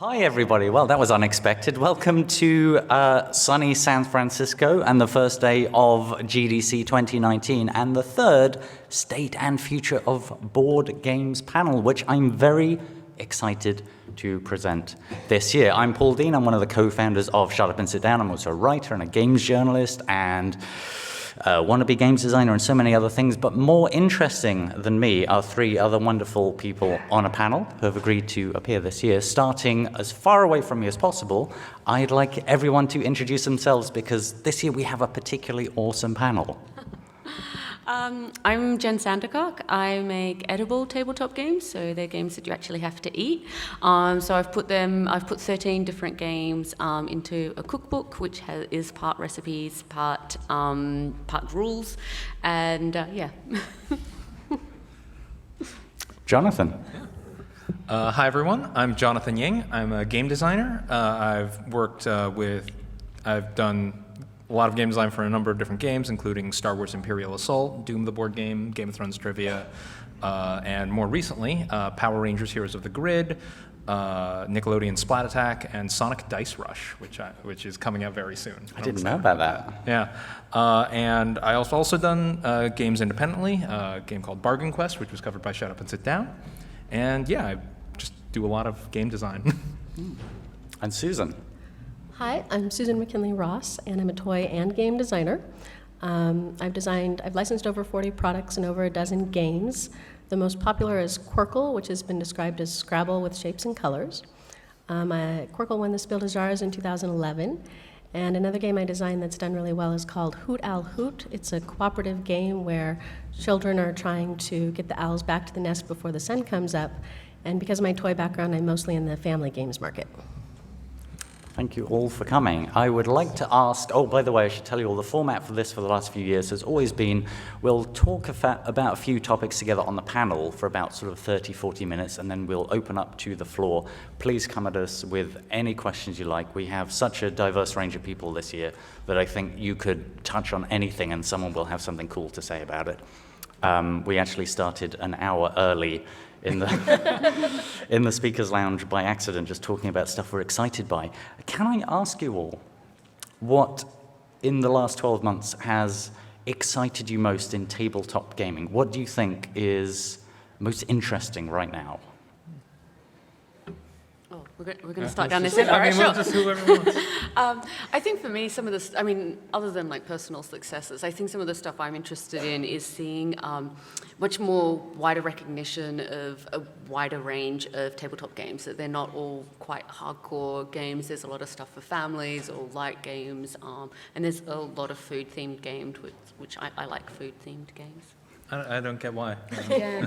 Hi, everybody. Well, that was unexpected. Welcome to sunny San Francisco and the first day of GDC 2019 and the third State and Future of Board Games panel, which I'm very excited to present this year. I'm Paul Dean. I'm one of the co-founders of Shut Up and Sit Down. I'm also a writer and a games journalist and wannabe games designer and so many other things, but more interesting than me are three other wonderful people on a panel who have agreed to appear this year. Starting as far away from me as possible, I'd like everyone to introduce themselves because this year we have a particularly awesome panel. I'm Jen Sandercock. I make edible tabletop games, so they're games that you actually have to eat. So I've put 13 different games into a cookbook, which is part recipes, part rules, and yeah. Jonathan. Hi everyone, I'm Jonathan Ying. I'm a game designer. I've done a lot of game design for a number of different games, including Star Wars Imperial Assault, Doom the board game, Game of Thrones Trivia, and more recently, Power Rangers Heroes of the Grid, Nickelodeon Splat Attack, and Sonic Dice Rush, which is coming out very soon. I didn't know about that. Yeah, and I also done games independently, a game called Bargain Quest, which was covered by Shut Up and Sit Down, and yeah, I just do a lot of game design. And Susan. Hi, I'm Susan McKinley Ross, and I'm a toy and game designer. I've licensed over 40 products and over a dozen games. The most popular is Quirkle, which has been described as Scrabble with shapes and colors. Quirkle won the Spiel des Jahres in 2011, and another game I designed that's done really well is called Hoot Owl Hoot. It's a cooperative game where children are trying to get the owls back to the nest before the sun comes up, and because of my toy background, I'm mostly in the family games market. Thank you all for coming. I would like to ask, oh, by the way, I should tell you all the format for this for the last few years has always been, we'll talk about a few topics together on the panel for about sort of 30, 40 minutes, and then we'll open up to the floor. Please come at us with any questions you like. We have such a diverse range of people this year that I think you could touch on anything and someone will have something cool to say about it. We actually started an hour early in the speaker's lounge by accident, just talking about stuff we're excited by. Can I ask you all what in the last 12 months has excited you most in tabletop gaming? What do you think is most interesting right now? Oh, we're going to start down this end. All right, we'll just whoever wants. I think for me, some of this, other than like personal successes, I think some of the stuff I'm interested in is seeing much more wider recognition of a wider range of tabletop games, that they're not all quite hardcore games. There's a lot of stuff for families or light games, and there's a lot of food-themed games, which I like food-themed games. I don't get why. Yeah.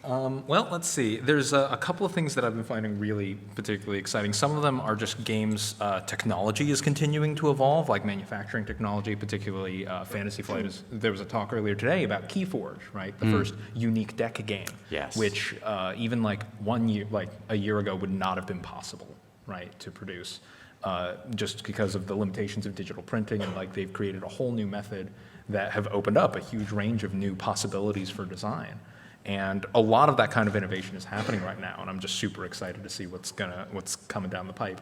Well, let's see. There's a couple of things that I've been finding really particularly exciting. Some of them are just games. Technology is continuing to evolve, like manufacturing technology, particularly Fantasy Flight. There was a talk earlier today about Keyforge, right? The first unique deck game, yes. Which even like a year ago would not have been possible, right, to produce, just because of the limitations of digital printing, and like they've created a whole new method that have opened up a huge range of new possibilities for design. And a lot of that kind of innovation is happening right now, and I'm just super excited to see what's coming down the pipe.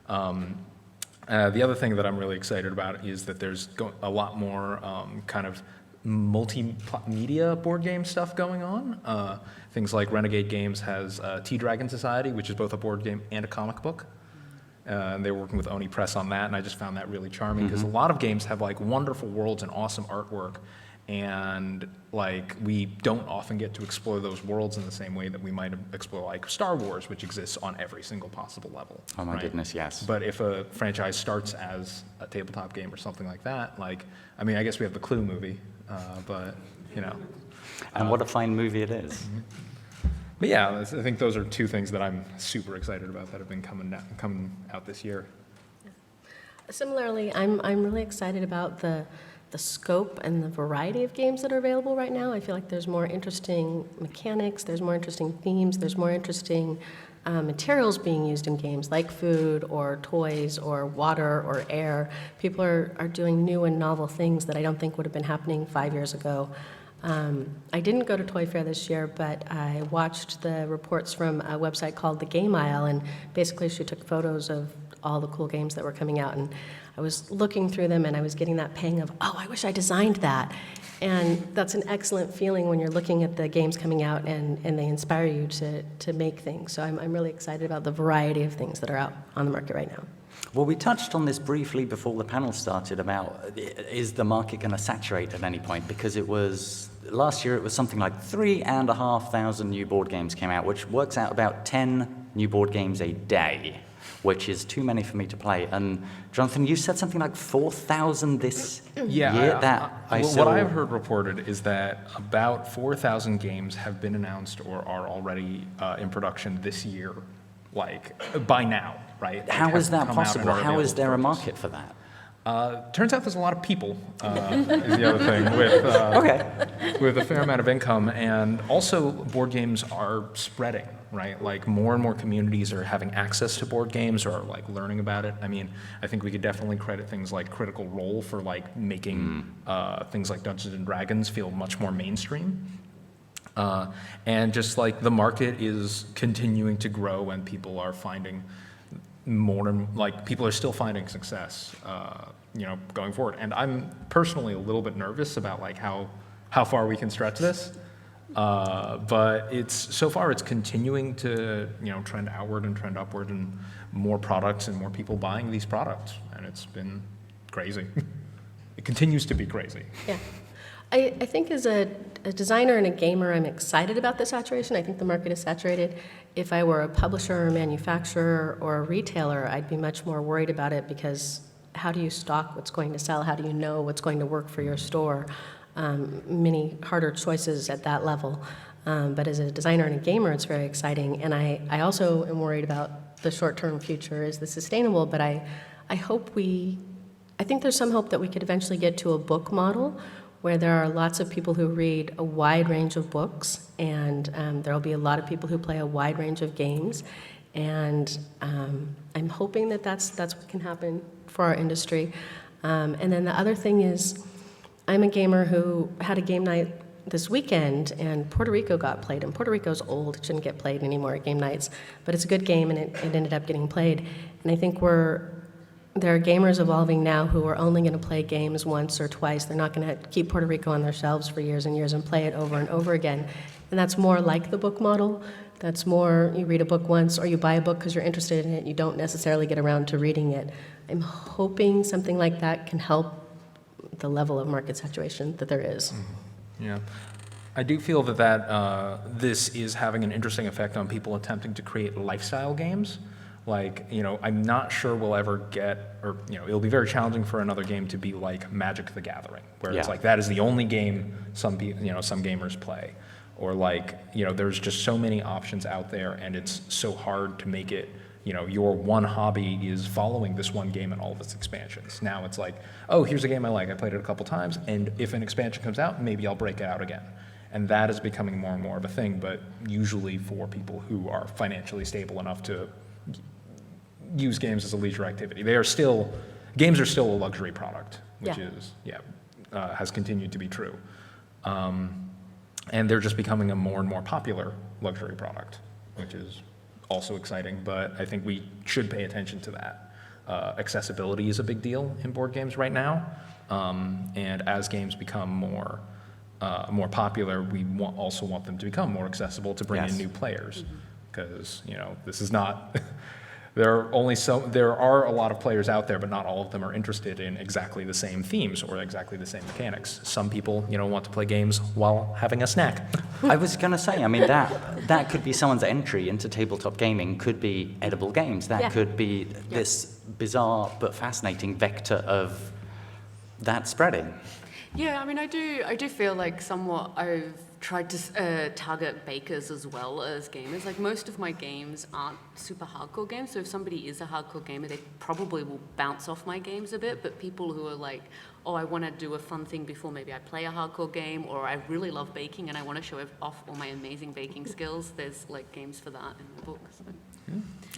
The other thing that I'm really excited about is that there's a lot more kind of multimedia board game stuff going on. Things like Renegade Games has T-Dragon Society, which is both a board game and a comic book. And they're working with Oni Press on that, and I just found that really charming because a lot of games have like wonderful worlds and awesome artwork. And like we don't often get to explore those worlds in the same way that we might explore like Star Wars, which exists on every single possible level. Oh my right? goodness, yes. But if a franchise starts as a tabletop game or something like that, like, I mean, I guess we have the Clue movie, but you know. And what a fine movie it is. But yeah, I think those are two things that I'm super excited about that have been coming out this year. Similarly, I'm really excited about the scope and the variety of games that are available right now. I feel like there's more interesting mechanics, there's more interesting themes, there's more interesting materials being used in games, like food or toys or water or air. People are doing new and novel things that I don't think would have been happening 5 years ago. I didn't go to Toy Fair this year, but I watched the reports from a website called The Game Aisle, and basically she took photos of all the cool games that were coming out, and I was looking through them and I was getting that pang of, oh, I wish I designed that. And that's an excellent feeling when you're looking at the games coming out and they inspire you to make things. So I'm really excited about the variety of things that are out on the market right now. Well, we touched on this briefly before the panel started about is the market going to saturate at any point? Because it was, last year it was something like 3,500 new board games came out, which works out about 10 new board games a day, which is too many for me to play. And Jonathan, you said something like 4,000 this year? What I've heard reported is that about 4,000 games have been announced or are already in production this year, like by now, right? Like, how is that have come out and possible? are How is available there a for market for that? Turns out there's a lot of people, is the other thing, with a fair amount of income. And also, board games are spreading, right? Like, more and more communities are having access to board games or, like, learning about it. I mean, I think we could definitely credit things like Critical Role for, like, making things like Dungeons & Dragons feel much more mainstream. And just, like, the market is continuing to grow and people are finding more and like people are still finding success, going forward. And I'm personally a little bit nervous about like how far we can stretch this. But so far it's continuing to, trend outward and trend upward and more products and more people buying these products. And it's been crazy. It continues to be crazy. Yeah. I think as a designer and a gamer, I'm excited about the saturation. I think the market is saturated. If I were a publisher or manufacturer or a retailer, I'd be much more worried about it because how do you stock what's going to sell? How do you know what's going to work for your store? Many harder choices at that level. But as a designer and a gamer, it's very exciting. And I also am worried about the short-term future. Is this sustainable? But I think there's some hope that we could eventually get to a book model where there are lots of people who read a wide range of books, and there will be a lot of people who play a wide range of games. And I'm hoping that that's what can happen for our industry. And then the other thing is, I'm a gamer who had a game night this weekend, and Puerto Rico got played. And Puerto Rico's old, it shouldn't get played anymore at game nights, but it's a good game, and it ended up getting played. And I think there are gamers evolving now who are only going to play games once or twice. They're not going to keep Puerto Rico on their shelves for years and years and play it over and over again. And that's more like the book model. That's more you read a book once or you buy a book because you're interested in it. You don't necessarily get around to reading it. I'm hoping something like that can help the level of market saturation that there is. Mm-hmm. Yeah. I do feel that this is having an interesting effect on people attempting to create lifestyle games. Like, I'm not sure we'll ever get, or, it'll be very challenging for another game to be like Magic the Gathering, where it's like that is the only game some gamers play. Or like, there's just so many options out there and it's so hard to make it, your one hobby is following this one game and all of its expansions. Now it's like, oh, here's a game I like. I played it a couple times, and if an expansion comes out, maybe I'll break it out again. And that is becoming more and more of a thing, but usually for people who are financially stable enough to use games as a leisure activity. Games are still a luxury product, which has continued to be true. And they're just becoming a more and more popular luxury product, which is also exciting, but I think we should pay attention to that. Accessibility is a big deal in board games right now, and as games become more popular, we also want them to become more accessible to bring in new players, because this is not. There are a lot of players out there, but not all of them are interested in exactly the same themes or exactly the same mechanics. Some people, want to play games while having a snack. I was going to say, I mean, that could be someone's entry into tabletop gaming, could be edible games. That could be this bizarre but fascinating vector of that spreading. Yeah, I mean, I do feel like somewhat I've tried to target bakers as well as gamers. Like, most of my games aren't super hardcore games, so if somebody is a hardcore gamer, they probably will bounce off my games a bit, but people who are like, oh, I want to do a fun thing before maybe I play a hardcore game, or I really love baking and I want to show off all my amazing baking skills, there's like games for that in the book. So.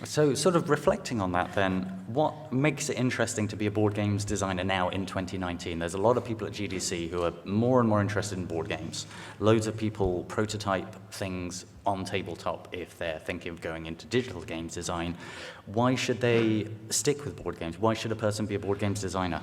So sort of reflecting on that then, what makes it interesting to be a board games designer now in 2019? There's a lot of people at GDC who are more and more interested in board games. Loads of people prototype things on tabletop if they're thinking of going into digital games design. Why should they stick with board games? Why should a person be a board games designer?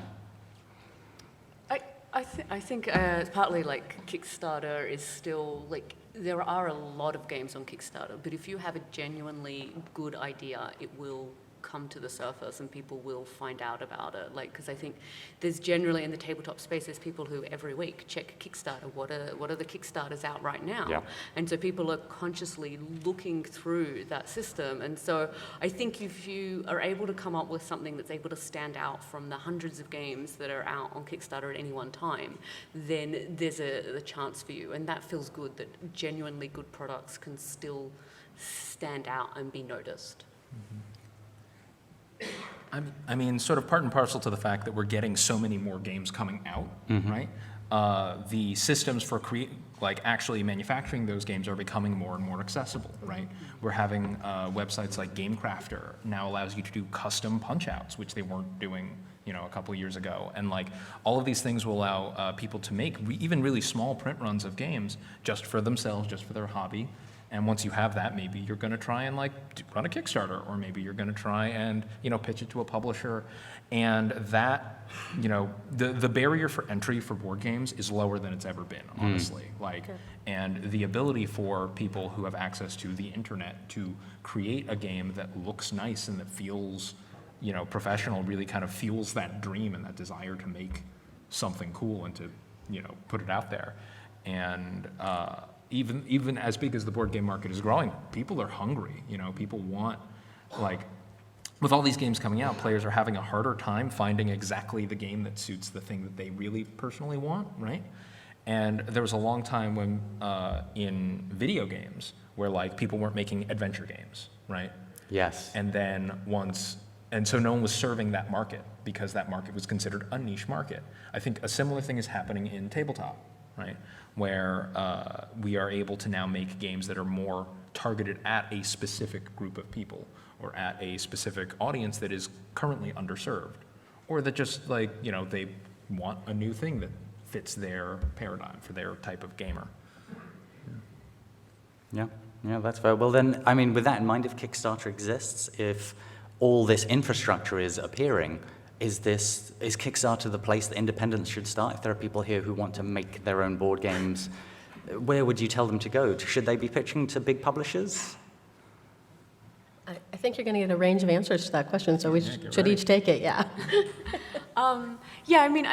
I think partly like Kickstarter is still like, there are a lot of games on Kickstarter, but if you have a genuinely good idea, it will come to the surface and people will find out about it. Like, because I think there's generally in the tabletop space, there's people who every week check Kickstarter. What are the Kickstarters out right now? Yeah. And so people are consciously looking through that system. And so I think if you are able to come up with something that's able to stand out from the hundreds of games that are out on Kickstarter at any one time, then there's a chance for you. And that feels good, that genuinely good products can still stand out and be noticed. I mean, sort of part and parcel to the fact that we're getting so many more games coming out, right? The systems for actually manufacturing those games are becoming more and more accessible, right? We're having websites like GameCrafter now allows you to do custom punch-outs, which they weren't doing, a couple years ago. And like all of these things will allow people to make even really small print runs of games just for themselves, just for their hobby. And once you have that, maybe you're going to try and run a Kickstarter, or maybe you're going to try and pitch it to a publisher, and that the barrier for entry for board games is lower than it's ever been, honestly. And the ability for people who have access to the internet to create a game that looks nice and that feels professional really kind of fuels that dream and that desire to make something cool and to put it out there. And even as big as the board game market is growing, people are hungry. People want, with all these games coming out, players are having a harder time finding exactly the game that suits the thing that they really personally want, right? And there was a long time when in video games where people weren't making adventure games, right? Yes. And then so no one was serving that market because that market was considered a niche market. I think a similar thing is happening in tabletop, right? Where we are able to now make games that are more targeted at a specific group of people or at a specific audience that is currently underserved, or that just they want a new thing that fits their paradigm for their type of gamer. Yeah, that's fair. Well then, I mean, with that in mind, if Kickstarter exists, if all this infrastructure is appearing, is Kickstarter the place that independents should start? If there are people here who want to make their own board games, where would you tell them to go? Should they be pitching to big publishers? I think you're going to get a range of answers to that question, so we should each take it, yeah. Yeah, I mean,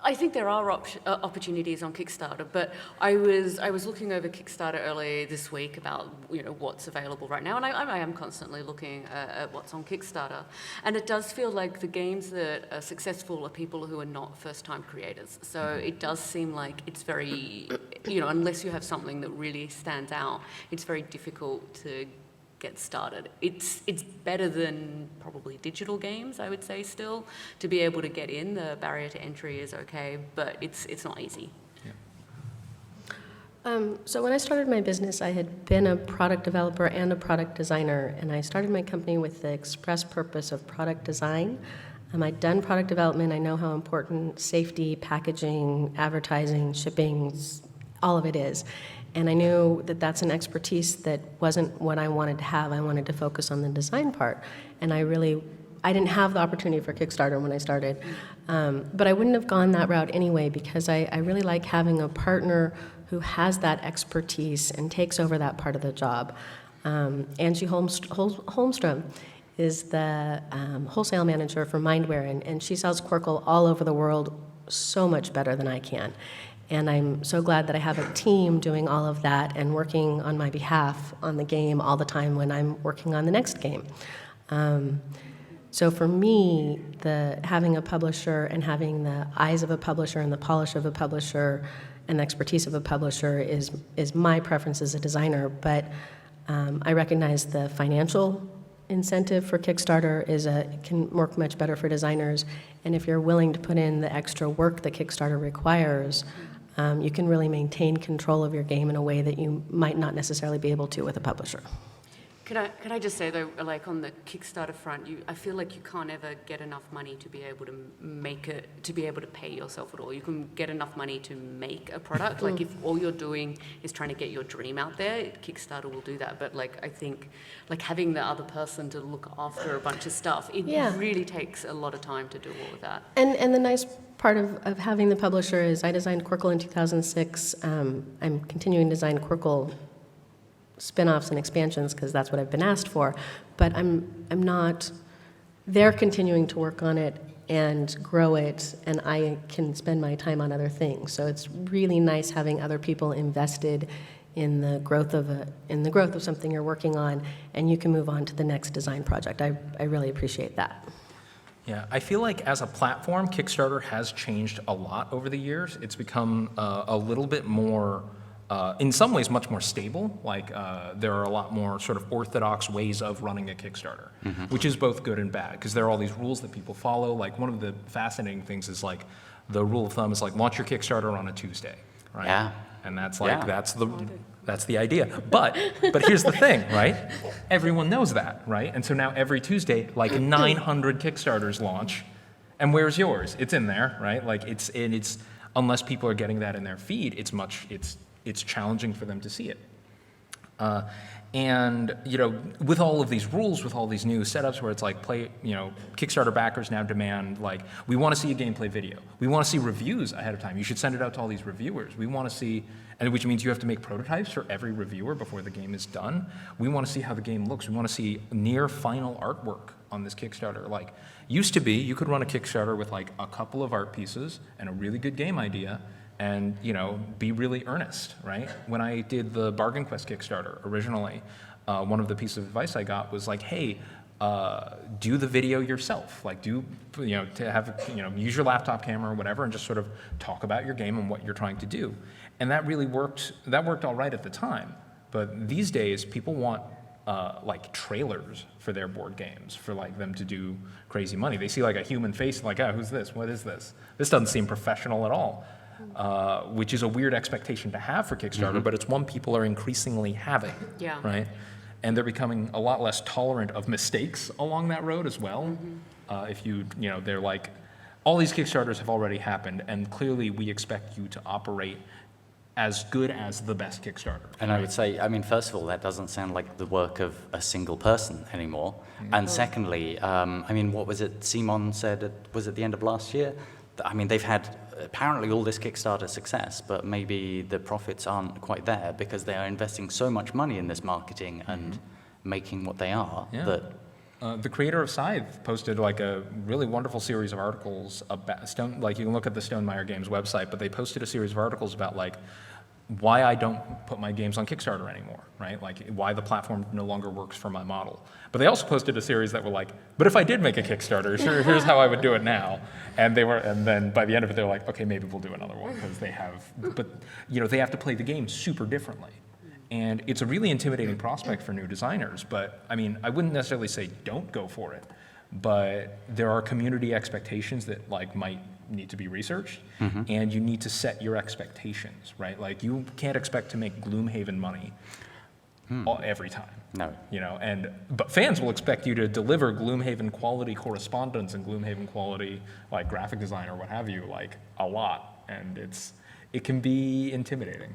I think there are opportunities on Kickstarter, but I was looking over Kickstarter earlier this week about what's available right now, and I am constantly looking at what's on Kickstarter, and it does feel like the games that are successful are people who are not first-time creators. So it does seem like it's very, unless you have something that really stands out, it's very difficult to get started. It's better than probably digital games, I would say still. To be able to get in, the barrier to entry is okay, but it's not easy. So when I started my business, I had been a product developer and a product designer, and I started my company with the express purpose of product design. I'd done product development. I know how important safety, packaging, advertising, shipping, all of it is. And I knew that that's an expertise that wasn't what I wanted to have. I wanted to focus on the design part. And I didn't have the opportunity for Kickstarter when I started. But I wouldn't have gone that route anyway, because I really like having a partner who has that expertise and takes over that part of the job. Angie Holmstrom is the wholesale manager for Mindware, and she sells Quirkle all over the world so much better than I can. And I'm so glad that I have a team doing all of that and working on my behalf on the game all the time when I'm working on the next game. So for me, having a publisher and having the eyes of a publisher and the polish of a publisher and the expertise of a publisher is my preference as a designer. But I recognize the financial incentive for Kickstarter can work much better for designers. And if you're willing to put in the extra work that Kickstarter requires, you can really maintain control of your game in a way that you might not necessarily be able to with a publisher. Can I just say though, like on the Kickstarter front, I feel like you can't ever get enough money to be able to make it, to be able to pay yourself at all. You can get enough money to make a product. Like if all you're doing is trying to get your dream out there, Kickstarter will do that. But like I think, like having the other person to look after a bunch of stuff, it really takes a lot of time to do all of that. And the nice part of having the publisher is I designed Quirkle in 2006. I'm continuing to design Quirkle spin-offs and expansions because that's what I've been asked for, but I'm not, they're continuing to work on it and grow it, and I can spend my time on other things. So it's really nice having other people invested in the growth of something you're working on, and you can move on to the next design project. I really appreciate that. Yeah, I feel like as a platform, Kickstarter has changed a lot over the years. It's become a little bit more, in some ways, much more stable. Like there are a lot more sort of orthodox ways of running a Kickstarter, which is both good and bad, because there are all these rules that people follow. Like one of the fascinating things is like the rule of thumb is like launch your Kickstarter on a Tuesday, right? Yeah. And that's like, that's the idea. But here's the thing, right? Everyone knows that, right? And so now every Tuesday, like 900 Kickstarters launch, and where's yours? It's in there, right? Like it's unless people are getting that in their feed, it's challenging for them to see it. And you know, with all of these rules, with all these new setups where it's like Kickstarter backers now demand like, we want to see a gameplay video. We want to see reviews ahead of time. You should send it out to all these reviewers. We want to see, and which means you have to make prototypes for every reviewer before the game is done. We want to see how the game looks. We want to see near final artwork on this Kickstarter. Like, used to be, you could run a Kickstarter with like a couple of art pieces and a really good game idea, and be really earnest, right? When I did the Bargain Quest Kickstarter originally, one of the pieces of advice I got was like, hey, do the video yourself. Like to have, use your laptop camera or whatever and just sort of talk about your game and what you're trying to do. And that really worked, that worked all right at the time. But these days, people want like trailers for their board games for like them to do crazy money. They see like a human face like, oh, who's this? What is this? This doesn't seem professional at all. Which is a weird expectation to have for Kickstarter, but it's one people are increasingly having, right? And they're becoming a lot less tolerant of mistakes along that road as well. If they're like, all these Kickstarters have already happened, and clearly we expect you to operate as good as the best Kickstarter. And I would say, I mean, first of all, that doesn't sound like the work of a single person anymore. And secondly, I mean, what was it Simon said, was it the end of last year? I mean, they've had apparently all this Kickstarter success, but maybe the profits aren't quite there because they are investing so much money in this marketing and making what they are that... The creator of Scythe posted like a really wonderful series of articles about like you can look at the Stonemaier Games website, but they posted a series of articles about like why I don't put my games on Kickstarter anymore, right? Like why the platform no longer works for my model. But they also posted a series that were like, but if I did make a Kickstarter, here's how I would do it now. And then by the end of it, they're like, okay, maybe we'll do another one because they have to play the game super differently. And it's a really intimidating prospect for new designers, but I mean, I wouldn't necessarily say don't go for it, but there are community expectations that like might need to be researched, and you need to set your expectations, right? Like you can't expect to make Gloomhaven money every time. No. But fans will expect you to deliver Gloomhaven quality correspondence and Gloomhaven quality like graphic design or what have you, like a lot, and it can be intimidating.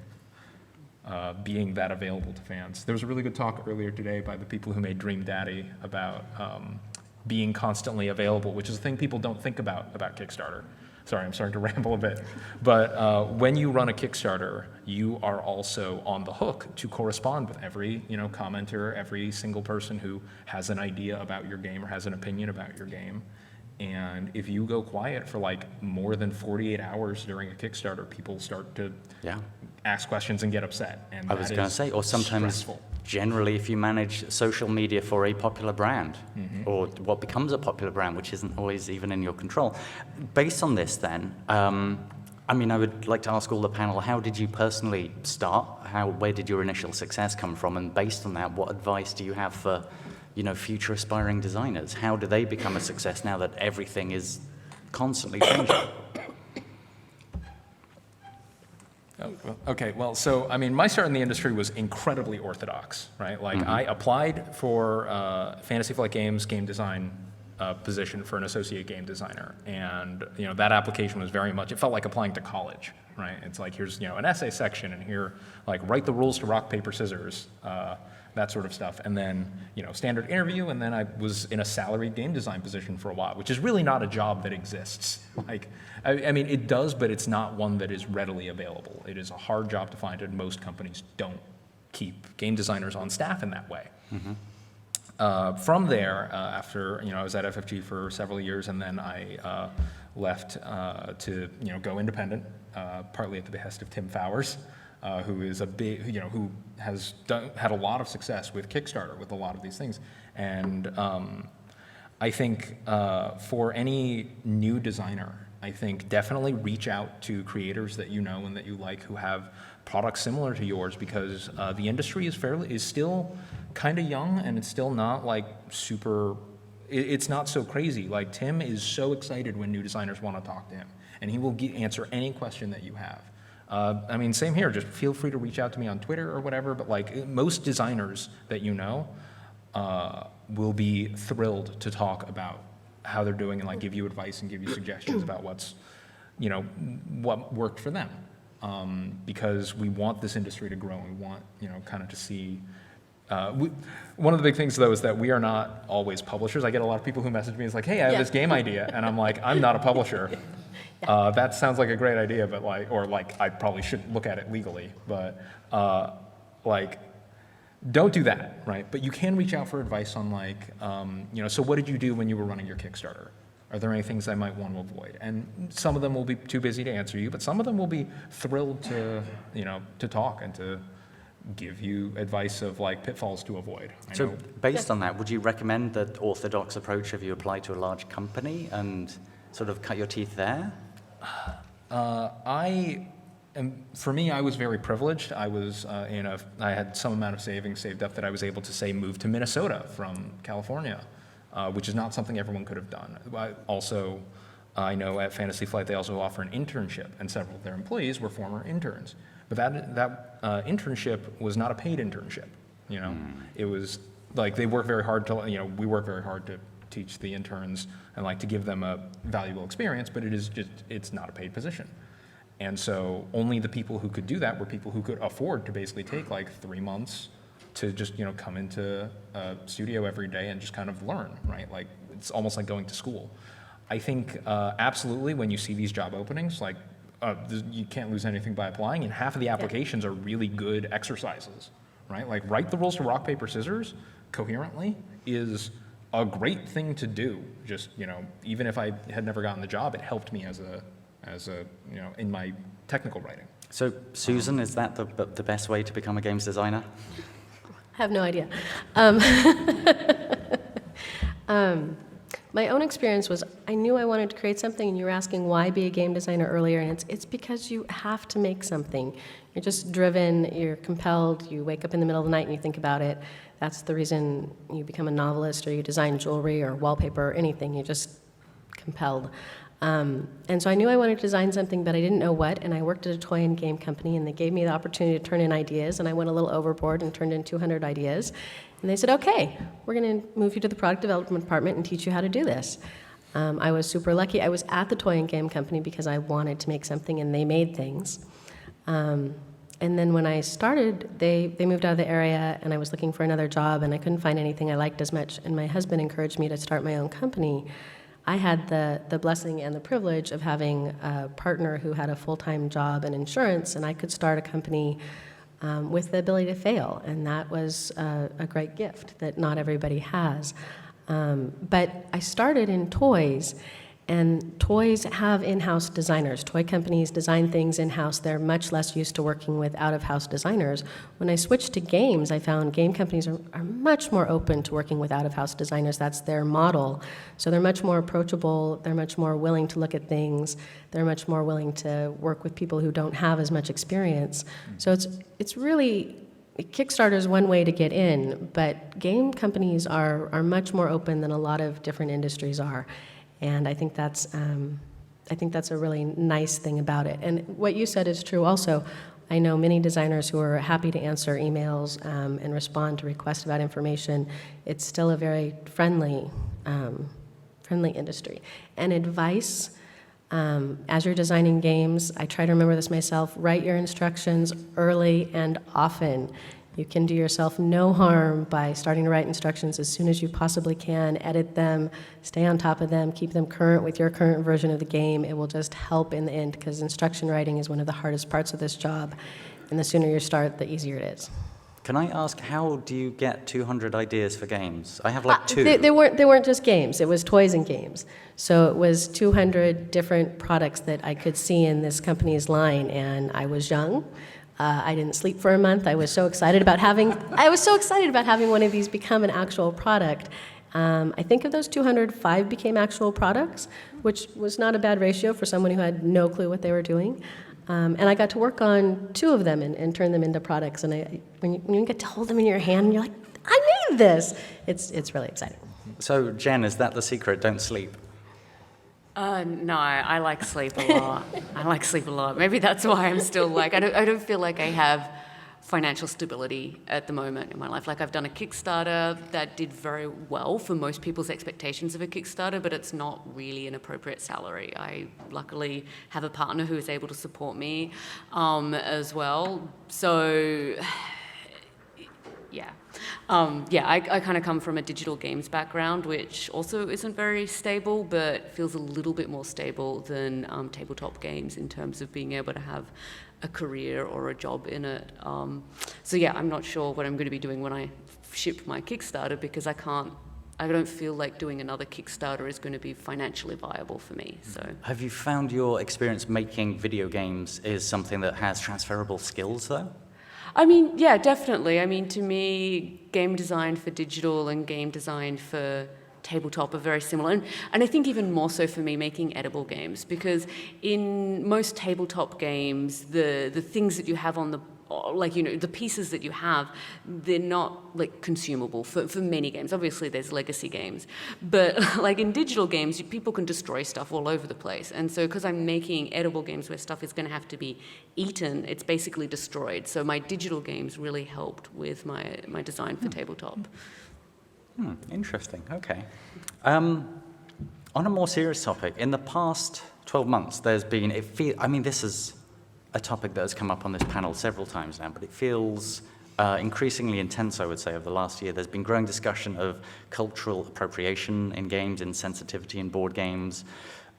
Being that available to fans. There was a really good talk earlier today by the people who made Dream Daddy about being constantly available, which is a thing people don't think about Kickstarter. Sorry, I'm starting to ramble a bit. But when you run a Kickstarter, you are also on the hook to correspond with every commenter, every single person who has an idea about your game or has an opinion about your game. And if you go quiet for like more than 48 hours during a Kickstarter, people start to ask questions and get upset. And I was going to say, or sometimes stressful. Generally if you manage social media for a popular brand or what becomes a popular brand, which isn't always even in your control. Based on this then, I mean, I would like to ask all the panel, how did you personally start? Where did your initial success come from? And based on that, what advice do you have for future aspiring designers? How do they become a success now that everything is constantly changing? Oh, well, okay, well, so, I mean, my start in the industry was incredibly orthodox, right? Like, I applied for Fantasy Flight Games game design position for an associate game designer. And, you know, that application was very much, it felt like applying to college, right? It's like, here's, you know, an essay section, and here, like, write the rules to rock, paper, scissors, that sort of stuff. And then, you know, standard interview, and then I was in a salaried game design position for a while, which is really not a job that exists. Like, I mean, it does, but it's not one that is readily available. It is a hard job to find, and most companies don't keep game designers on staff in that way. From there, after, you know, I was at FFG for several years, and then I left to, you know, go independent, partly at the behest of Tim Fowers, who is a big, you know, who has had a lot of success with Kickstarter, with a lot of these things. And I think for any new designer, I think definitely reach out to creators that you know and that you like who have products similar to yours, because the industry is still kind of young, and it's still not like super, it's not so crazy. Like, Tim is so excited when new designers want to talk to him, and he will answer any question that you have. I mean, same here, just feel free to reach out to me on Twitter or whatever, but like most designers that you know will be thrilled to talk about how they're doing and like give you advice and give you suggestions about what's, you know, what worked for them. Because we want this industry to grow, and we want, you know, kind of to see, one of the big things though is that we are not always publishers. I get a lot of people who message me, it's like, hey, I have this game idea, and I'm like, I'm not a publisher. That sounds like a great idea, but like, or like, I probably should look at it legally, but like, don't do that, right? But you can reach out for advice on like, you know, so what did you do when you were running your Kickstarter? Are there any things I might want to avoid? And some of them will be too busy to answer you, but some of them will be thrilled to, you know, to talk and to give you advice of like pitfalls to avoid. So based on that, would you recommend that orthodox approach if you apply to a large company and sort of cut your teeth there? For me, I was very privileged. I was I had some amount of savings saved up that I was able to, say, move to Minnesota from California, which is not something everyone could have done. Also, I know at Fantasy Flight they also offer an internship, and several of their employees were former interns. But that internship was not a paid internship. You know, it was like they work very hard to, you know, we work very hard to teach the interns and like to give them a valuable experience, but it's not a paid position. And so only the people who could do that were people who could afford to basically take like 3 months to just, you know, come into a studio every day and just kind of learn, right? Like, it's almost like going to school. I think absolutely when you see these job openings, like you can't lose anything by applying, and half of the applications are really good exercises, right? Like, write the rules to rock, paper, scissors coherently is a great thing to do. Just, you know, even if I had never gotten the job, it helped me as a, you know, in my technical writing. So, Susan, is that the best way to become a games designer? I have no idea. My own experience was I knew I wanted to create something, and you were asking why be a game designer earlier, and it's because you have to make something. You're just driven, you're compelled, you wake up in the middle of the night and you think about it. That's the reason you become a novelist or you design jewelry or wallpaper or anything. You're just compelled. And so I knew I wanted to design something, but I didn't know what, and I worked at a toy and game company, and they gave me the opportunity to turn in ideas, and I went a little overboard and turned in 200 ideas. And they said, okay, we're going to move you to the product development department and teach you how to do this. I was super lucky. I was at the toy and game company because I wanted to make something, and they made things. And then when I started, they moved out of the area, and I was looking for another job, and I couldn't find anything I liked as much, and my husband encouraged me to start my own company. I had the blessing and the privilege of having a partner who had a full-time job in insurance, and I could start a company with the ability to fail, and that was a great gift that not everybody has. But I started in toys, and toys have in-house designers. Toy companies design things in-house. They're much less used to working with out-of-house designers. When I switched to games, I found game companies are much more open to working with out-of-house designers. That's their model. So they're much more approachable. They're much more willing to look at things. They're much more willing to work with people who don't have as much experience. So it's really, Kickstarter is one way to get in, but game companies are much more open than a lot of different industries are. And I think that's I think that's a really nice thing about it. And what you said is true also. I know many designers who are happy to answer emails and respond to requests about information. It's still a very friendly industry. And advice, as you're designing games, I try to remember this myself, write your instructions early and often. You can do yourself no harm by starting to write instructions as soon as you possibly can, edit them, stay on top of them, keep them current with your current version of the game. It will just help in the end, because instruction writing is one of the hardest parts of this job, and the sooner you start, the easier it is. Can I ask, how do you get 200 ideas for games? I have like two. They weren't just games, it was toys and games. So it was 200 different products that I could see in this company's line, and I was young. I didn't sleep for a month. I was so excited about having one of these become an actual product. I think of those 200, 5 became actual products, which was not a bad ratio for someone who had no clue what they were doing. And I got to work on 2 of them and turn them into products. And when you get to hold them in your hand, you're like, I made this. It's really exciting. So, Jen, is that the secret? Don't sleep. No, I like sleep a lot. I like sleep a lot. Maybe that's why I'm still like, I don't feel like I have financial stability at the moment in my life. Like, I've done a Kickstarter that did very well for most people's expectations of a Kickstarter, but it's not really an appropriate salary. I luckily have a partner who is able to support me as well. So, yeah. I kind of come from a digital games background, which also isn't very stable, but feels a little bit more stable than tabletop games in terms of being able to have a career or a job in it. I'm not sure what I'm going to be doing when I ship my Kickstarter, because I don't feel like doing another Kickstarter is going to be financially viable for me. So, Have you found your experience making video games is something that has transferable skills, though? I mean, yeah, definitely. I mean, to me, game design for digital and game design for tabletop are very similar. And I think even more so for me making edible games, because in most tabletop games, the things that you have on the, like, you know, the pieces that you have, they're not like consumable for many games. Obviously there's legacy games, but like in digital games, people can destroy stuff all over the place. And so because I'm making edible games where stuff is going to have to be eaten, it's basically destroyed. So my digital games really helped with my design for tabletop. Interesting. Okay. On a more serious topic, in the past 12 months, there's been, this is a topic that has come up on this panel several times now, but it feels increasingly intense, I would say, over the last year. There's been growing discussion of cultural appropriation in games, insensitivity in board games,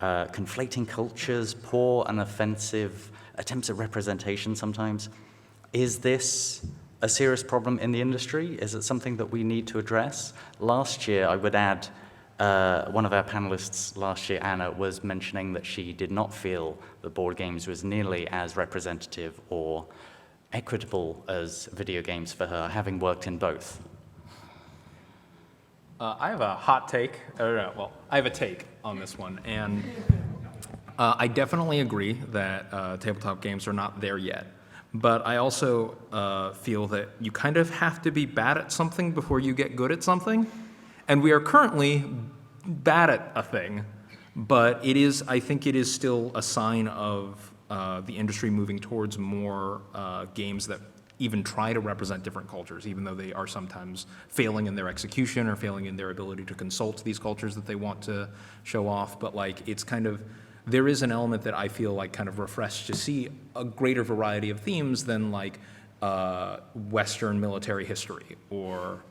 conflating cultures, poor and offensive attempts at representation sometimes. Is this a serious problem in the industry? Is it something that we need to address? Last year, I would add, one of our panelists last year, Anna, was mentioning that she did not feel that board games was nearly as representative or equitable as video games for her, having worked in both. I have a hot take, I have a take on this one, and I definitely agree that tabletop games are not there yet. But I also feel that you kind of have to be bad at something before you get good at something. And we are currently bad at a thing, but I think it is still a sign of the industry moving towards more games that even try to represent different cultures, even though they are sometimes failing in their execution or failing in their ability to consult these cultures that they want to show off. But like, it's kind of, there is an element that I feel like kind of refreshed to see a greater variety of themes than like Western military history or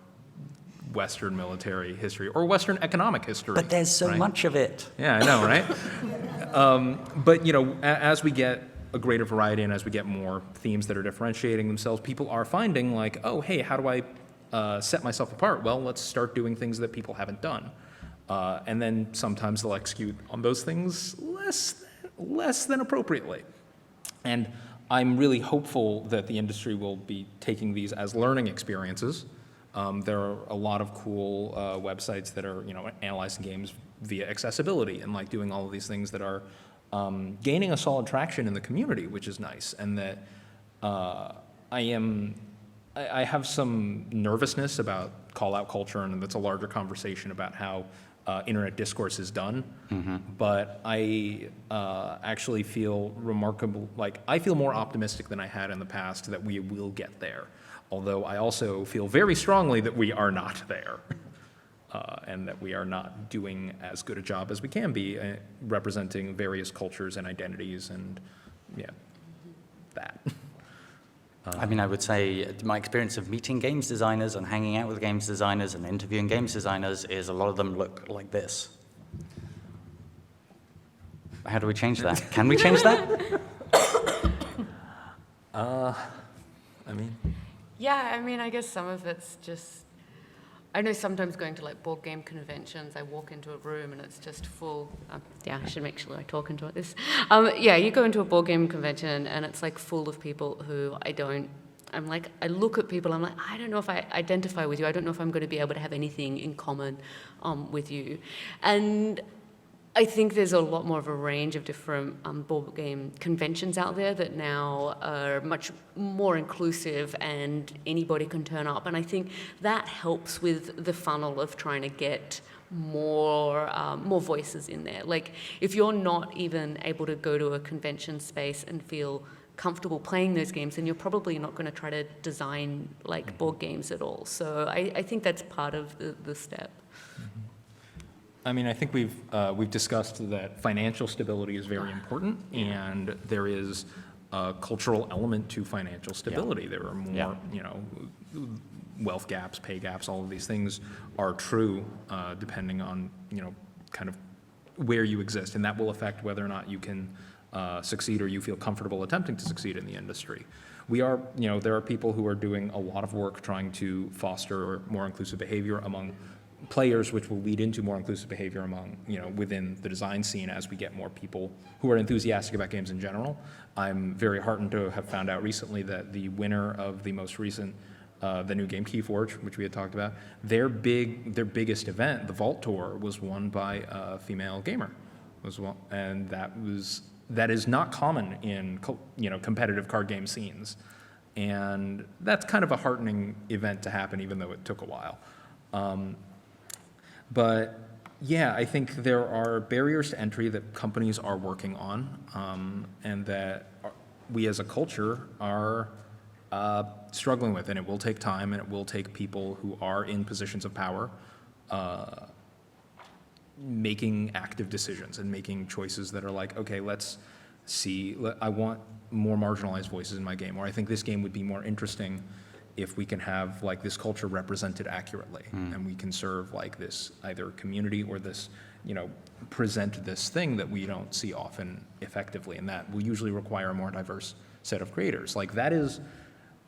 Western military history or Western economic history. But there's so right? much of it. Yeah, I know, right? But, you know, as we get a greater variety and as we get more themes that are differentiating themselves, people are finding like, oh, hey, how do I set myself apart? Well, let's start doing things that people haven't done. And then sometimes they'll execute on those things less than appropriately. And I'm really hopeful that the industry will be taking these as learning experiences. There are a lot of cool websites that are, you know, analyzing games via accessibility and like doing all of these things that are gaining a solid traction in the community, which is nice. And that I have some nervousness about call-out culture, and that's a larger conversation about how internet discourse is done. But I actually feel I feel more optimistic than I had in the past that we will get there. Although I also feel very strongly that we are not there. And that we are not doing as good a job as we can be representing various cultures and identities and, that. I mean, I would say my experience of meeting games designers and hanging out with games designers and interviewing games designers is a lot of them look like this. How do we change that? Can we change that? I mean, Yeah, I mean, I guess some of it's just, I know sometimes going to like board game conventions, I walk into a room and it's just full, I should make sure I talk into this. You go into a board game convention and it's like full of people who I look at people, I'm like, I don't know if I identify with you. I don't know if I'm going to be able to have anything in common with you. And I think there's a lot more of a range of different board game conventions out there that now are much more inclusive and anybody can turn up. And I think that helps with the funnel of trying to get more voices in there. Like if you're not even able to go to a convention space and feel comfortable playing those games, then you're probably not going to try to design like board games at all. So I think that's part of the step. I mean, I think we've discussed that financial stability is very important, and there is a cultural element to financial stability. There are more, wealth gaps, pay gaps, all of these things are true depending on, kind of where you exist, and that will affect whether or not you can succeed or you feel comfortable attempting to succeed in the industry. There are people who are doing a lot of work trying to foster more inclusive behavior among players, which will lead into more inclusive behavior among, within the design scene as we get more people who are enthusiastic about games in general. I'm very heartened to have found out recently that the winner of the most recent, the new game Keyforge, which we had talked about, their biggest event, the Vault Tour, was won by a female gamer, and that is not common in competitive card game scenes, and that's kind of a heartening event to happen, even though it took a while. But yeah, I think there are barriers to entry that companies are working on, and that we as a culture are struggling with, and it will take time, and it will take people who are in positions of power making active decisions and making choices that are like, okay, let's see, I want more marginalized voices in my game, or I think this game would be more interesting if we can have like this culture represented accurately, and we can serve like this either community or this, present this thing that we don't see often effectively, and that will usually require a more diverse set of creators. Like that is,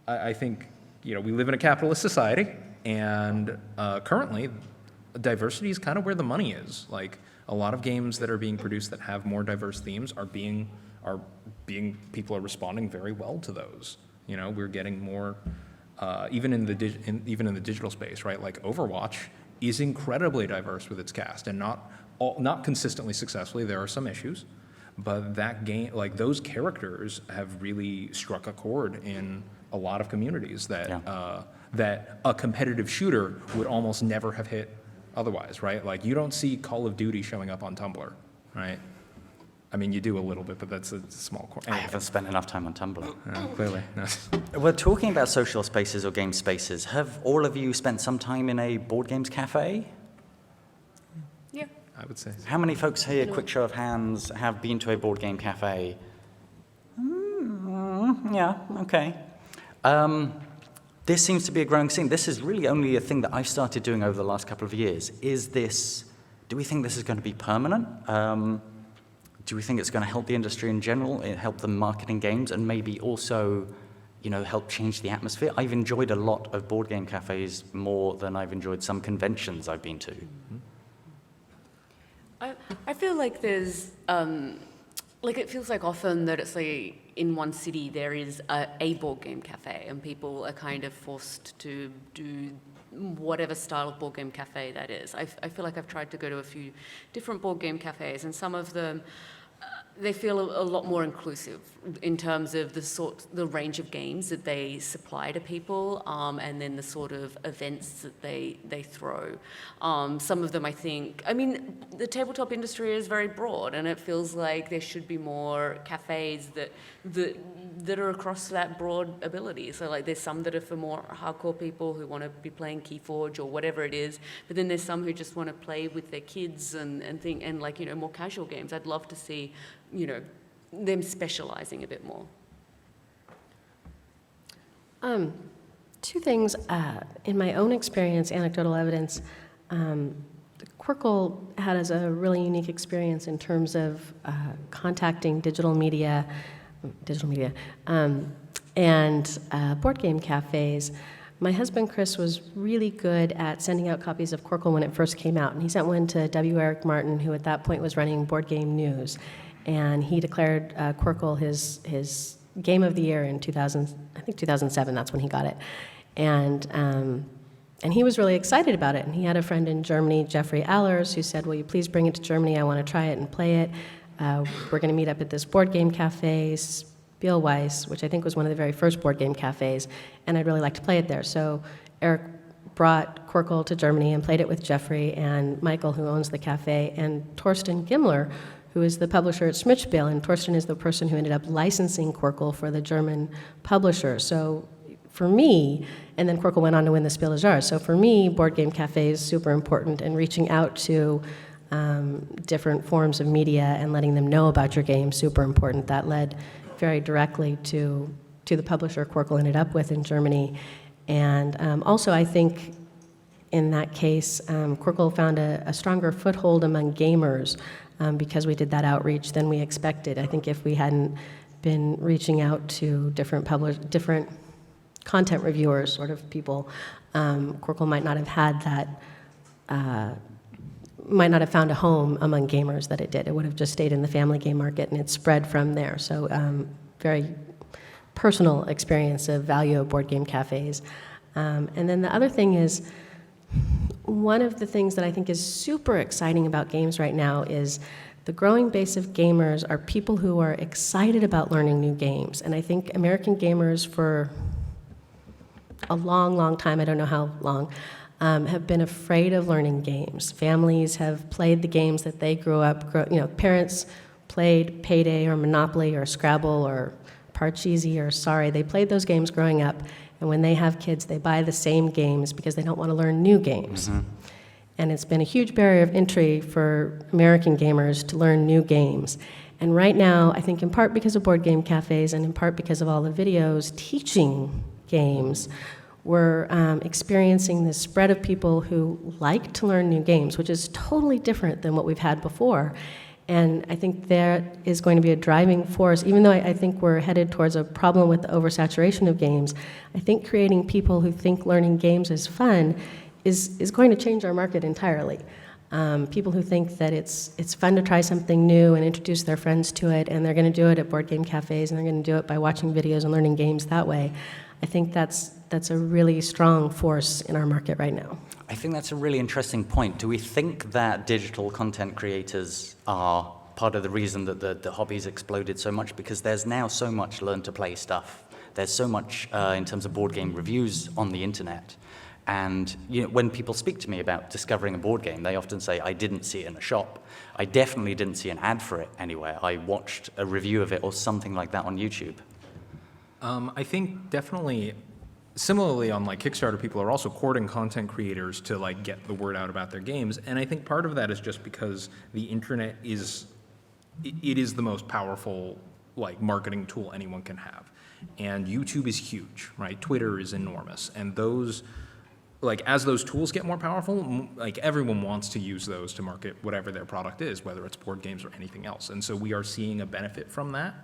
I think, we live in a capitalist society, and currently diversity is kind of where the money is. Like a lot of games that are being produced that have more diverse themes people are responding very well to those. We're getting more. Even in the digital space, right? Like Overwatch is incredibly diverse with its cast, and not consistently successfully. There are some issues, but that game, like those characters, have really struck a chord in a lot of communities that that a competitive shooter would almost never have hit otherwise, right? Like you don't see Call of Duty showing up on Tumblr, right? I mean, you do a little bit, but that's a small core. I haven't spent enough time on Tumblr. Clearly. No. We're talking about social spaces or game spaces. Have all of you spent some time in a board games cafe? Yeah. I would say. How many folks here, quick show of hands, have been to a board game cafe? Yeah, okay. This seems to be a growing scene. This is really only a thing that I've started doing over the last couple of years. Do we think this is going to be permanent? Do we think it's going to help the industry in general, help them marketing games, and maybe also, help change the atmosphere? I've enjoyed a lot of board game cafes more than I've enjoyed some conventions I've been to. I feel like there's, it feels like often that it's like in one city there is a board game cafe, and people are kind of forced to do whatever style of board game cafe that is. I feel like I've tried to go to a few different board game cafes, and some of them, they feel a lot more inclusive in terms of the range of games that they supply to people, and then the sort of events that they throw. Some of them, I think, I mean, the tabletop industry is very broad, and it feels like there should be more cafes that are across that broad ability. So like there's some that are for more hardcore people who want to be playing Keyforge or whatever it is, but then there's some who just want to play with their kids and like, you know, more casual games. I'd love to see, you know, them specializing a bit more. Two things. In my own experience, anecdotal evidence, Quirkle had a really unique experience in terms of contacting digital media, and board game cafes. My husband, Chris, was really good at sending out copies of Quirkle when it first came out, and he sent one to W. Eric Martin, who at that point was running Board Game News, and he declared Quirkle his game of the year in 2007, that's when he got it. And he was really excited about it, and he had a friend in Germany, Jeffrey Allers, who said, will you please bring it to Germany, I want to try it and play it. We're going to meet up at this board game cafe, Spielweiss, which I think was one of the very first board game cafes, and I'd really like to play it there. So Eric brought Quirkle to Germany and played it with Jeffrey and Michael, who owns the cafe, and Torsten Gimler, who is the publisher at Schmitzspiel, and Torsten is the person who ended up licensing Quirkle for the German publisher. So for me, and then Quirkle went on to win the Spiel des Jahres. So for me, board game cafe is super important, and reaching out to different forms of media and letting them know about your game, super important. That led very directly to the publisher Quirkle ended up with in Germany. And also, I think in that case, Quirkle found a stronger foothold among gamers because we did that outreach than we expected. I think if we hadn't been reaching out to different content reviewers, sort of people, Quirkle might not have had that, might not have found a home among gamers that it did. It would have just stayed in the family game market, and it spread from there. So very personal experience of value of board game cafes. And then the other thing is, one of the things that I think is super exciting about games right now is the growing base of gamers are people who are excited about learning new games. And I think American gamers for a long, long time, I don't know how long, have been afraid of learning games. Families have played the games that they grew up, parents played Payday or Monopoly or Scrabble or Parcheesi or Sorry. They played those games growing up, and when they have kids, they buy the same games because they don't want to learn new games. Mm-hmm. And it's been a huge barrier of entry for American gamers to learn new games. And right now, I think in part because of board game cafes and in part because of all the videos teaching games, we're experiencing this spread of people who like to learn new games, which is totally different than what we've had before. And I think that is going to be a driving force. Even though I think we're headed towards a problem with the oversaturation of games, I think creating people who think learning games is fun is going to change our market entirely. People who think that it's fun to try something new and introduce their friends to it, and they're going to do it at board game cafes, and they're going to do it by watching videos and learning games that way. I think that's a really strong force in our market right now. I think that's a really interesting point. Do we think that digital content creators are part of the reason that the hobby's exploded so much? Because there's now so much learn-to-play stuff. There's so much in terms of board game reviews on the internet. And when people speak to me about discovering a board game, they often say, I didn't see it in a shop. I definitely didn't see an ad for it anywhere. I watched a review of it or something like that on YouTube. I think definitely, similarly on like Kickstarter, people are also courting content creators to like get the word out about their games. And I think part of that is just because the internet is the most powerful like marketing tool anyone can have. And YouTube is huge, right? Twitter is enormous. And those, like as those tools get more powerful, like everyone wants to use those to market whatever their product is, whether it's board games or anything else. And so we are seeing a benefit from that.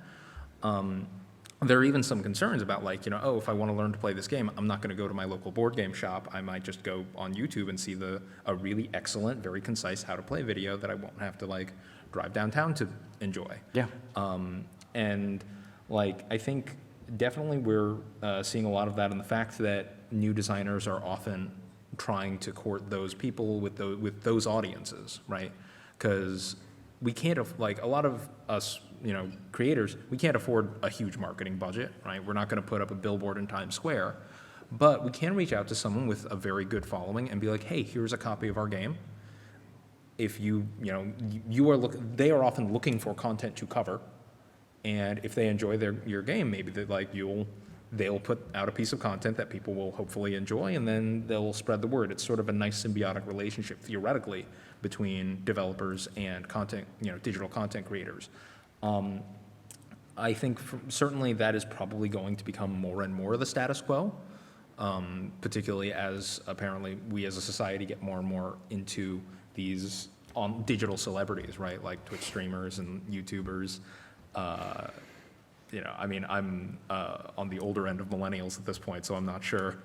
There are even some concerns about like, if I want to learn to play this game, I'm not going to go to my local board game shop. I might just go on YouTube and see a really excellent, very concise how to play video that I won't have to like drive downtown to enjoy. Yeah. And like, I think definitely we're seeing a lot of that in the fact that new designers are often trying to court those people with those audiences, right? Because we can't, like a lot of us creators, we can't afford a huge marketing budget, right? We're not going to put up a billboard in Times Square, but we can reach out to someone with a very good following and be like, hey, here's a copy of our game. If they are often looking for content to cover, and if they enjoy your game, maybe they'll put out a piece of content that people will hopefully enjoy, and then they'll spread the word. It's sort of a nice symbiotic relationship theoretically between developers and digital content creators. I think certainly that is probably going to become more and more of the status quo, particularly as apparently we as a society get more and more into these digital celebrities, right? Like Twitch streamers and YouTubers. I'm on the older end of millennials at this point, so I'm not sure.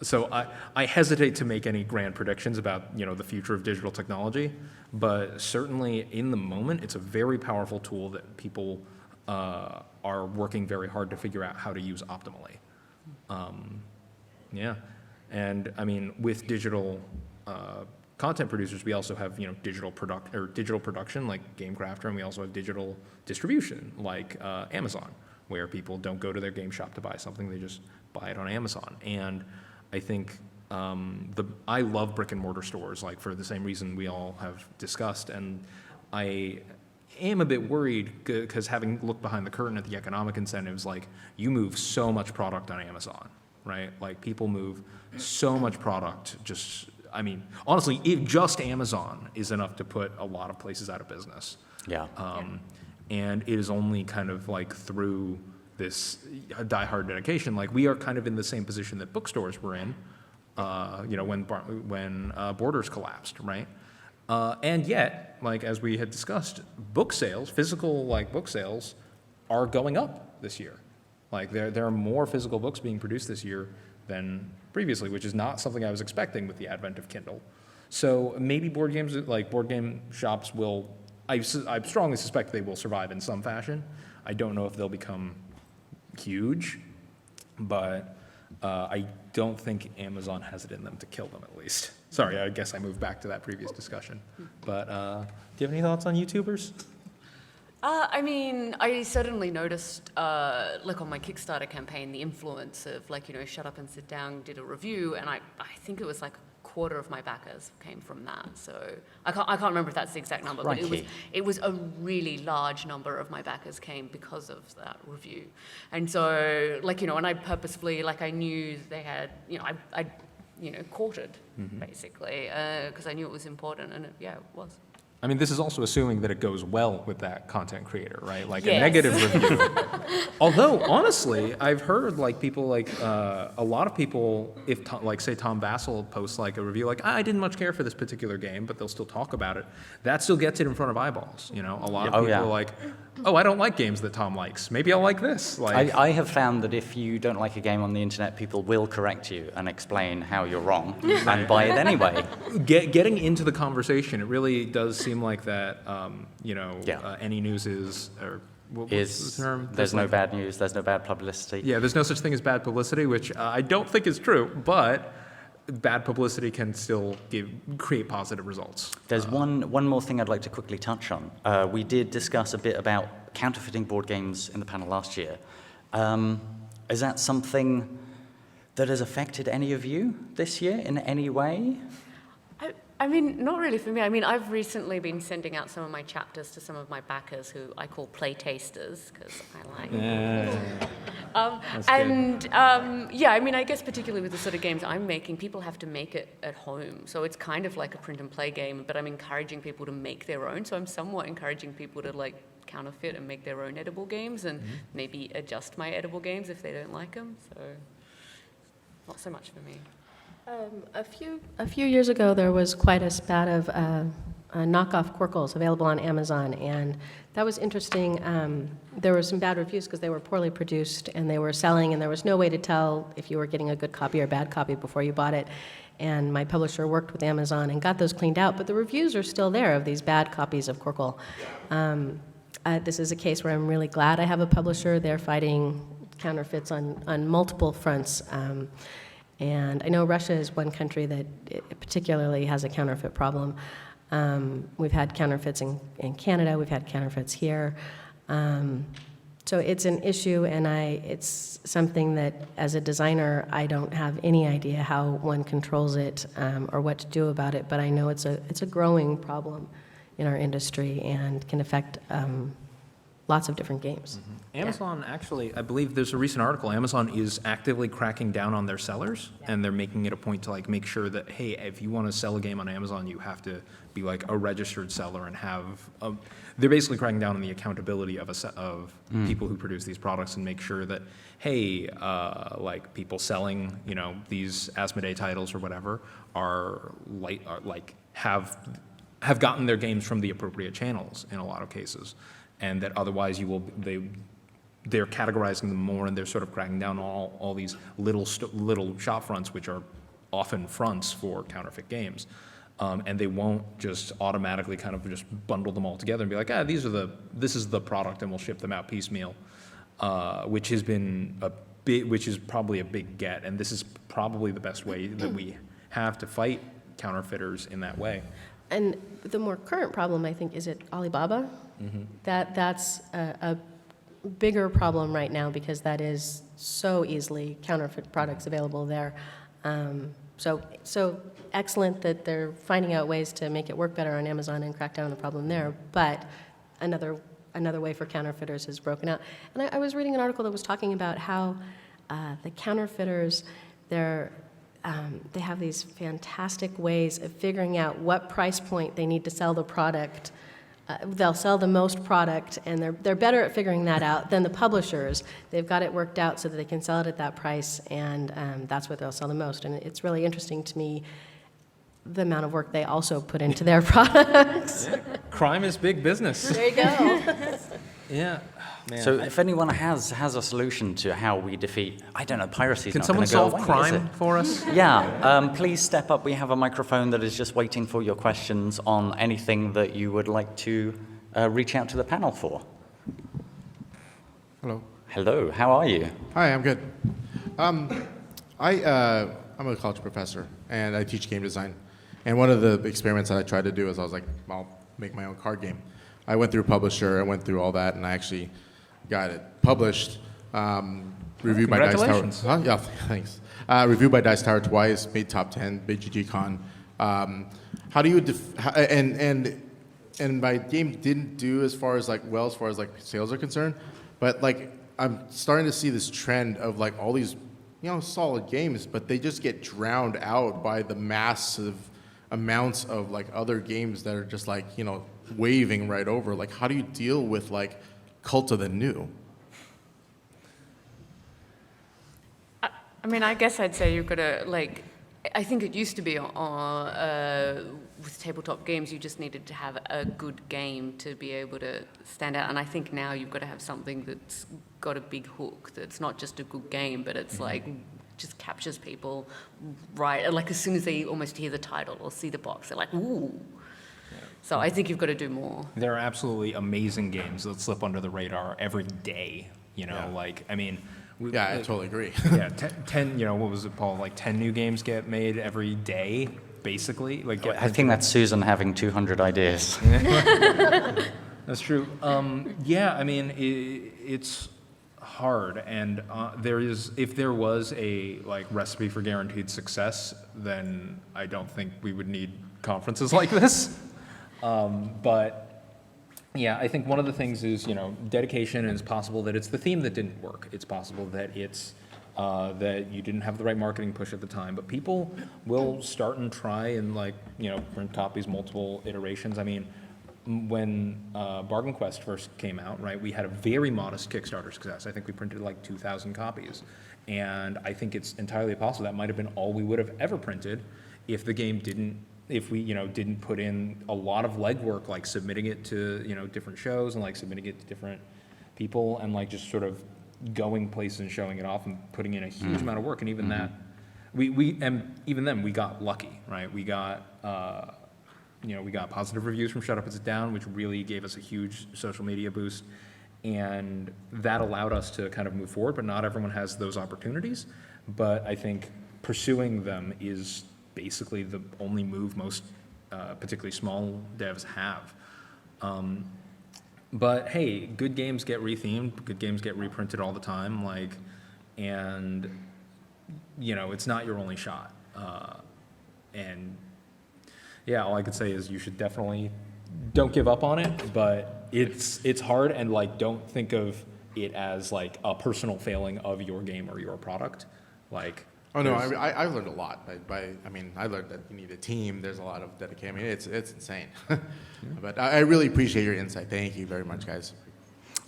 So I hesitate to make any grand predictions about the future of digital technology, but certainly in the moment, it's a very powerful tool that people are working very hard to figure out how to use optimally. And I mean, with digital content producers, we also have digital production like GameCrafter, and we also have digital distribution like Amazon, where people don't go to their game shop to buy something; they just buy it on Amazon. And I think I love brick and mortar stores, like for the same reason we all have discussed, and I am a bit worried because having looked behind the curtain at the economic incentives, like you move so much product on Amazon, right? Like people move so much product honestly, if just Amazon is enough to put a lot of places out of business. Yeah. And it is only kind of like through this diehard dedication, like we are kind of in the same position that bookstores were in, when Borders collapsed, right? And yet, like as we had discussed, book sales, physical book sales, are going up this year. Like there are more physical books being produced this year than previously, which is not something I was expecting with the advent of Kindle. So maybe board game shops will, I strongly suspect they will survive in some fashion. I don't know if they'll become huge, but I don't think Amazon has it in them to kill them at least. Sorry, I guess I moved back to that previous discussion. But do you have any thoughts on YouTubers? I certainly noticed, on my Kickstarter campaign, the influence of, Shut Up and Sit Down did a review, and I think it was like a quarter of my backers came from that. So I can't remember if that's the exact number, but it was a really large number of my backers came because of that review. And so, and I purposefully, I knew they had, I courted, basically, because I knew it was important, and it was. I mean, this is also assuming that it goes well with that content creator, right? Like yes. A negative review. Although, honestly, I've heard people a lot of people, if say Tom Vassell posts a review I didn't much care for this particular game, but they'll still talk about it. That still gets it in front of eyeballs. A lot of people are I don't like games that Tom likes. Maybe I'll like this. I have found that if you don't like a game on the internet, people will correct you and explain how you're wrong and buy it anyway. Getting into the conversation, it really does seem like that, any news is, or what's the term? There's no bad news, there's no bad publicity. Yeah, there's no such thing as bad publicity, which I don't think is true, but bad publicity can still create positive results. There's one more thing I'd like to quickly touch on. We did discuss a bit about counterfeiting board games in the panel last year. Is that something that has affected any of you this year in any way? Not really for me. I've recently been sending out some of my chapters to some of my backers who I call play tasters, because I like them. I guess particularly with the sort of games I'm making, people have to make it at home. So it's kind of like a print and play game, but I'm encouraging people to make their own. So I'm somewhat encouraging people to counterfeit and make their own edible games and maybe adjust my edible games if they don't like them. So not so much for me. A few years ago, there was quite a spat of knockoff Quirkles available on Amazon, and that was interesting. There were some bad reviews because they were poorly produced, and they were selling, and there was no way to tell if you were getting a good copy or a bad copy before you bought it. And my publisher worked with Amazon and got those cleaned out, but the reviews are still there of these bad copies of Quirkle. This is a case where I'm really glad I have a publisher. They're fighting counterfeits on multiple fronts. And I know Russia is one country that particularly has a counterfeit problem. We've had counterfeits in Canada, we've had counterfeits here. So it's an issue, and it's something that, as a designer, I don't have any idea how one controls it or what to do about it, but I know it's a growing problem in our industry and can affect lots of different games. Amazon actually, I believe there's a recent article, Amazon is actively cracking down on their sellers, and they're making it a point to like make sure that, hey, if you want to sell a game on Amazon, you have to be like a registered seller and have they're basically cracking down on the accountability of people who produce these products and make sure that, hey, like people selling, these Asmodee titles or whatever are have gotten their games from the appropriate channels in a lot of cases, and that otherwise they're categorizing them more, and they're sort of cracking down on all these little shop fronts, which are often fronts for counterfeit games. And they won't just automatically kind of just bundle them all together and be like, this is the product, and we'll ship them out piecemeal, which is probably a big get, and this is probably the best way that we have to fight counterfeiters in that way. And the more current problem, I think, is at Alibaba. That's a bigger problem right now because that is so easily counterfeit products available there. So excellent that they're finding out ways to make it work better on Amazon and crack down on the problem there, but another way for counterfeiters has broken out. And I was reading an article that was talking about how the counterfeiters, they have these fantastic ways of figuring out what price point they need to sell the product. They'll sell the most product, and they're better at figuring that out than the publishers. They've got it worked out so that they can sell it at that price, and that's what they'll sell the most. And it's really interesting to me the amount of work they also put into their products. Yeah. Crime is big business. There you go. Yeah. Man, So if anyone has a solution to how we defeat, I don't know, piracy is can not someone going to go solve away, is crime it? for us? Yeah, please step up. We have a microphone that is just waiting for your questions on anything that you would like to reach out to the panel for. Hello. Hello, how are you? Hi, I'm good. I'm a college professor, and I teach game design. And one of the experiments that I tried to do is I was like, I'll make my own card game. I went through Publisher, I went through all that, and I actually got it published, reviewed by Dice Tower. Congratulations. Yeah, thanks. Reviewed by Dice Tower twice, made top 10, big GG Con. How do you, and my game didn't do as far as sales are concerned, but like I'm starting to see this trend of like all these, solid games, but they just get drowned out by the massive amounts of like other games that are just like, waving right over. Like, how do you deal with like Cult of the New? I mean, I guess I'd say you've got to, I think it used to be with tabletop games, you just needed to have a good game to be able to stand out. And I think now you've got to have something that's got a big hook, that's not just a good game, but it's just captures people right. Like as soon as they almost hear the title or see the box, they're like, ooh. Yeah. So I think you've got to do more. There are absolutely amazing games that slip under the radar every day. Yeah. I totally agree. Yeah, 10, what was it, Paul? Like 10 new games get made every day, basically. I think that's Susan having 200 ideas. That's true. It's hard, and if there was a recipe for guaranteed success, then I don't think we would need conferences like this. But yeah, I think one of the things is, dedication, and it's possible that it's the theme that didn't work. It's possible that it's that you didn't have the right marketing push at the time, but people will start and try and print copies, multiple iterations. I mean, when Bargain Quest first came out, right, we had a very modest Kickstarter success. I think we printed 2,000 copies. And I think it's entirely possible that might have been all we would have ever printed if the game if we didn't put in a lot of legwork, like submitting it to different shows and submitting it to different people and just sort of going places and showing it off and putting in a huge amount of work. And even that, even then we got lucky, right? We got we got positive reviews from Shut Up and Sit Down, which really gave us a huge social media boost, and that allowed us to kind of move forward. But not everyone has those opportunities. But I think pursuing them is basically the only move most particularly small devs have. But hey, good games get rethemed, good games get reprinted all the time, like, and it's not your only shot. And yeah, all I could say is you should definitely don't give up on it, but it's hard, and like don't think of it as like a personal failing of your game or your product. Like, Oh no, I learned a lot. I learned that you need a team. There's a lot of dedication. I mean, it's insane. But I really appreciate your insight. Thank you very much, guys.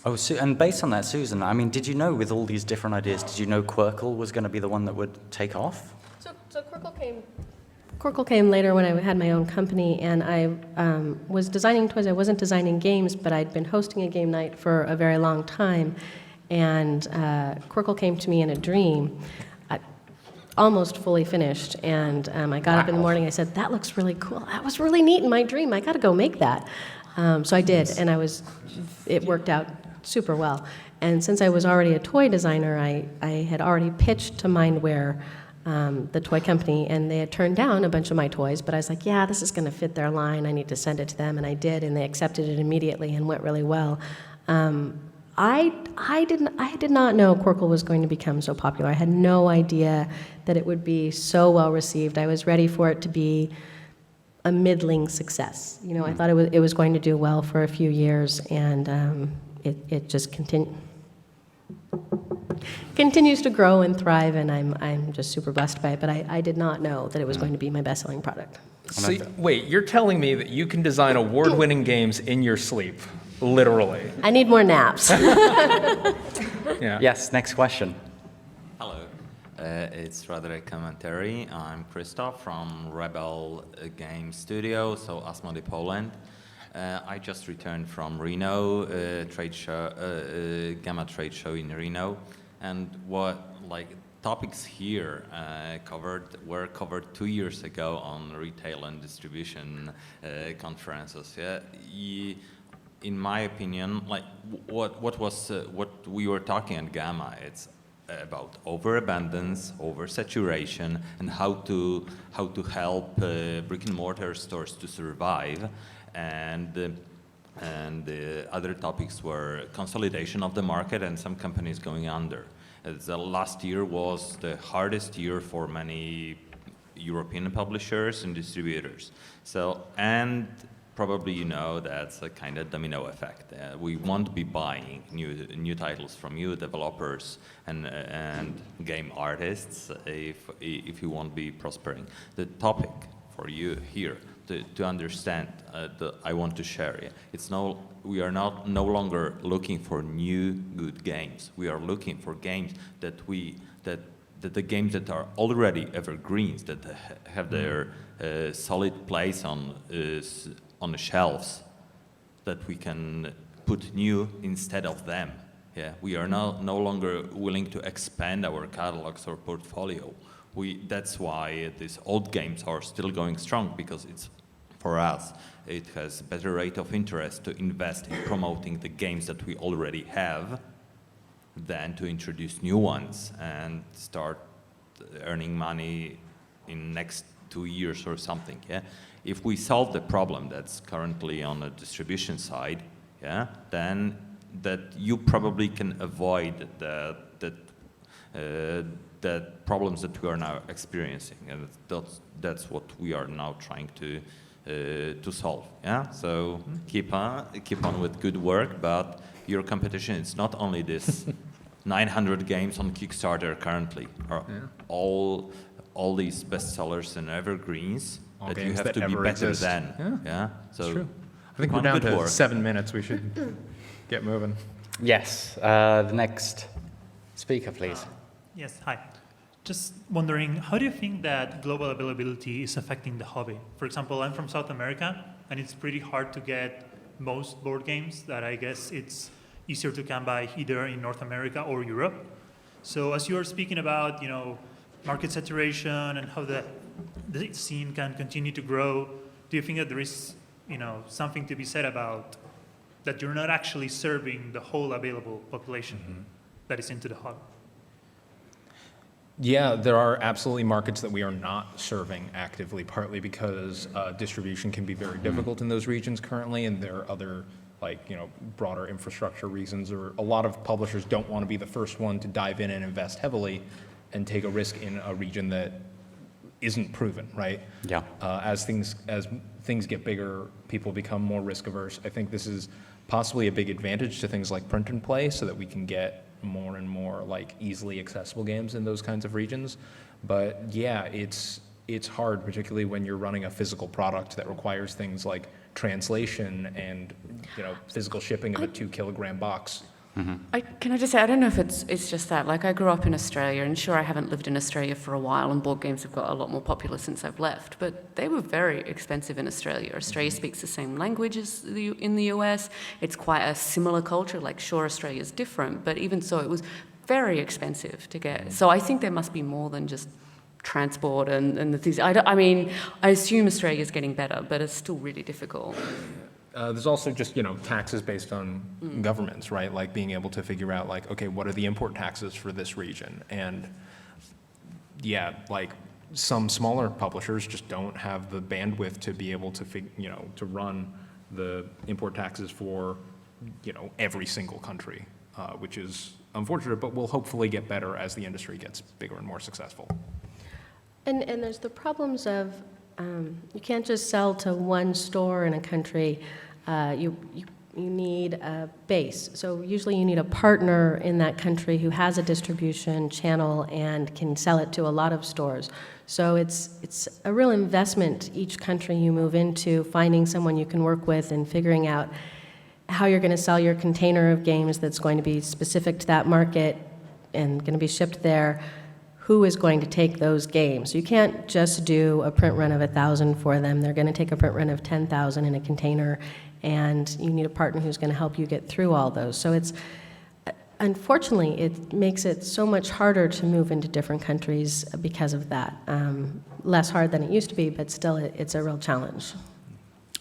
Oh, and based on that, Susan, I mean, did you know with all these different ideas, did you know Quirkle was going to be the one that would take off? So Quirkle came later when I had my own company, and I was designing toys. I wasn't designing games, but I'd been hosting a game night for a very long time, and Quirkle came to me in a dream, almost fully finished, and I got up in the morning. I said, "That looks really cool. That was really neat in my dream. I got to go make that." So I did, and it worked out super well. And since I was already a toy designer, I had already pitched to Mindware, the toy company, and they had turned down a bunch of my toys, but I was like, yeah, this is going to fit their line. I need to send it to them, and I did, and they accepted it immediately and went really well. I did not know Quirkle was going to become so popular. I had no idea that it would be so well received. I was ready for it to be a middling success. I thought it was going to do well for a few years, and it just continues to grow and thrive, and I'm just super blessed by it. But I did not know that it was going to be my best-selling product. So, wait, you're telling me that you can design award-winning games in your sleep, literally? I need more naps. Yeah. Yes, next question. Hello, it's rather a commentary. I'm Christoph from Rebel Game Studio, so Asmodee Poland. I just returned from Reno trade show, Gamma trade show in Reno, and topics here were covered 2 years ago on retail and distribution conferences. Yeah, in my opinion, what we were talking at Gamma, it's about overabundance, oversaturation, and how to help brick and mortar stores to survive. And the other topics were consolidation of the market and some companies going under. The last year was the hardest year for many European publishers and distributors. So, and probably that's a kind of domino effect. We won't be buying new titles from you, developers and game artists, if you won't be prospering. The topic for you here to understand, I want to share it. We are no longer looking for new good games. We are looking for games that the games that are already evergreens, that have their solid place on the shelves, that we can put new instead of them. Yeah, we are no longer willing to expand our catalogs or portfolio. That's why these old games are still going strong, because for us, it has better rate of interest to invest in promoting the games that we already have than to introduce new ones and start earning money in next 2 years or something. Yeah, if we solve the problem that's currently on the distribution side, yeah, then that you probably can avoid the problems that we are now experiencing, and that's what we are now trying to solve. Yeah. So keep on with good work, but your competition is not only this 900 games on Kickstarter currently, are all these bestsellers and evergreens All that you games have that to be ever better exist. than. Yeah. So It's true. I think keep we're on down good to work. 7 minutes. We should get moving. Yes, the next speaker, please. Yes, hi. Just wondering, how do you think that global availability is affecting the hobby? For example, I'm from South America, and it's pretty hard to get most board games that I guess it's easier to come by either in North America or Europe. So as you are speaking about, market saturation and how the scene can continue to grow, do you think that there is, something to be said about that you're not actually serving the whole available population that is into the hobby? Yeah, there are absolutely markets that we are not serving actively, partly because distribution can be very difficult in those regions currently, and there are other, like, broader infrastructure reasons, or a lot of publishers don't want to be the first one to dive in and invest heavily and take a risk in a region that isn't proven, right? Yeah. As things get bigger, people become more risk averse. I think this is possibly a big advantage to things like print and play, so that we can get more and more like easily accessible games in those kinds of regions. But yeah, it's hard, particularly when you're running a physical product that requires things like translation and physical shipping of a 2-kilogram box. Can I just say, I don't know if it's just that. Like, I grew up in Australia, and sure, I haven't lived in Australia for a while, and board games have got a lot more popular since I've left, but they were very expensive in Australia. Australia speaks the same language as in the US. It's quite a similar culture. Like, sure, Australia's different, but even so, it was very expensive to get. So I think there must be more than just transport and the things. I assume Australia's getting better, but it's still really difficult. There's also just, taxes based on governments, right? Like being able to figure out, like, okay, what are the import taxes for this region? And yeah, like some smaller publishers just don't have the bandwidth to be able to to run the import taxes for, every single country, which is unfortunate, but will hopefully get better as the industry gets bigger and more successful. And there's the problems of you can't just sell to one store in a country. You need a base. So usually you need a partner in that country who has a distribution channel and can sell it to a lot of stores. So it's a real investment each country you move into, finding someone you can work with and figuring out how you're going to sell your container of games that's going to be specific to that market and going to be shipped there. Who is going to take those games? You can't just do a print run of 1,000 for them. They're going to take a print run of 10,000 in a container, and you need a partner who's going to help you get through all those. So it's, unfortunately, it makes it so much harder to move into different countries because of that. Less hard than it used to be, but still it's a real challenge.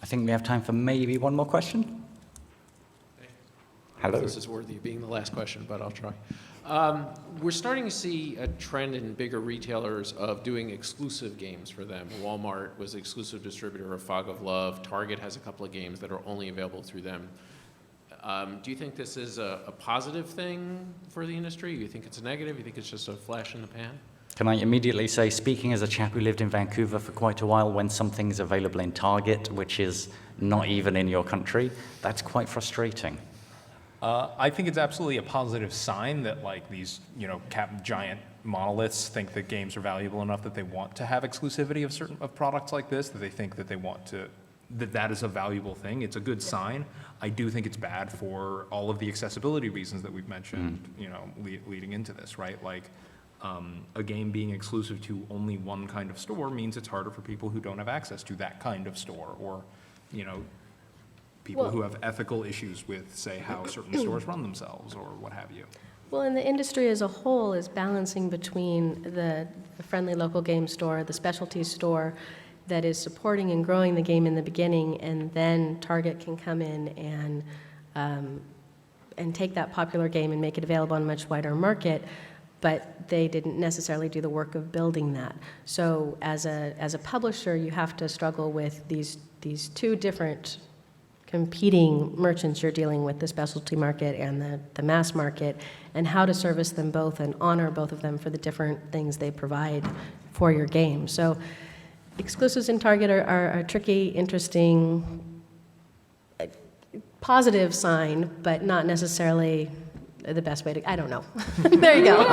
I think we have time for maybe one more question. Hello. This is worthy of being the last question, but I'll try. We're starting to see a trend in bigger retailers of doing exclusive games for them. Walmart was the exclusive distributor of Fog of Love. Target has a couple of games that are only available through them. Do you think this is a positive thing for the industry? Do you think it's a negative? Do you think it's just a flash in the pan? Can I immediately say, speaking as a chap who lived in Vancouver for quite a while, when something's available in Target, which is not even in your country, that's quite frustrating. I think it's absolutely a positive sign that like these, giant monoliths think that games are valuable enough that they want to have exclusivity of products like this, that they think that they want to, that is a valuable thing. It's a good sign. I do think it's bad for all of the accessibility reasons that we've mentioned, leading into this, right? Like a game being exclusive to only one kind of store means it's harder for people who don't have access to that kind of store, or, people who have ethical issues with, say, how certain stores run themselves or what have you. Well, and the industry as a whole is balancing between the friendly local game store, the specialty store that is supporting and growing the game in the beginning, and then Target can come in and take that popular game and make it available on a much wider market, but they didn't necessarily do the work of building that. So as a publisher, you have to struggle with these two different competing merchants you're dealing with, the specialty market and the mass market, and how to service them both and honor both of them for the different things they provide for your game. So exclusives in Target are a tricky, interesting, positive sign, but not necessarily the best way to, I don't know. There you go.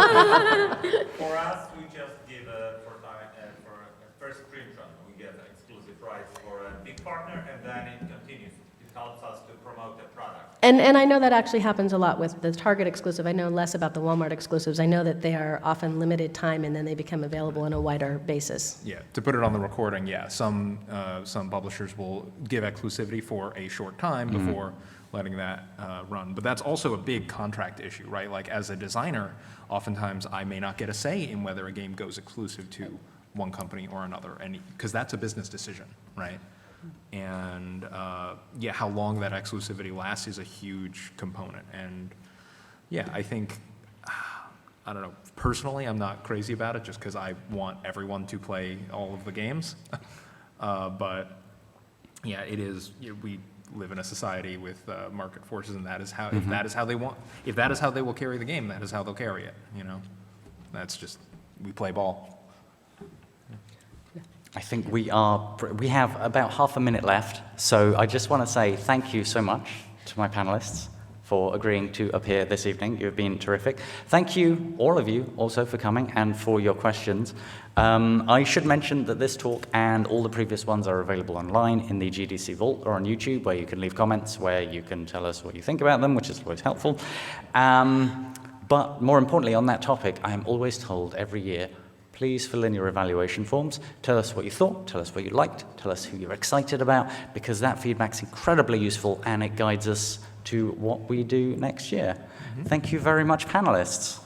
For us, we just give for a first print run, we get an exclusive rights for a big partner, and then it continues. It helps us to promote the product. And I know that actually happens a lot with the Target exclusive. I know less about the Walmart exclusives. I know that they are often limited time, and then they become available on a wider basis. Yeah, to put it on the recording, yeah, some publishers will give exclusivity for a short time before letting that run. But that's also a big contract issue, right? Like as a designer, oftentimes I may not get a say in whether a game goes exclusive to one company or another, and because that's a business decision, right? And yeah, how long that exclusivity lasts is a huge component. And yeah, I think I don't know, personally, I'm not crazy about it just because I want everyone to play all of the games. But yeah, it is, we live in a society with market forces, and that is how, if that is how they want, if that is how they will carry the game, that is how they'll carry it, you know? That's just, we play ball. I think we have about half a minute left, so I just want to say thank you so much to my panelists for agreeing to appear this evening. You've been terrific. Thank you, all of you, also for coming and for your questions. I should mention that this talk and all the previous ones are available online in the GDC Vault or on YouTube, where you can leave comments, where you can tell us what you think about them, which is always helpful. But more importantly, on that topic, I am always told every year, please fill in your evaluation forms. Tell us what you thought, tell us what you liked, tell us who you're excited about, because that feedback's incredibly useful and it guides us to what we do next year. Thank you very much, panelists.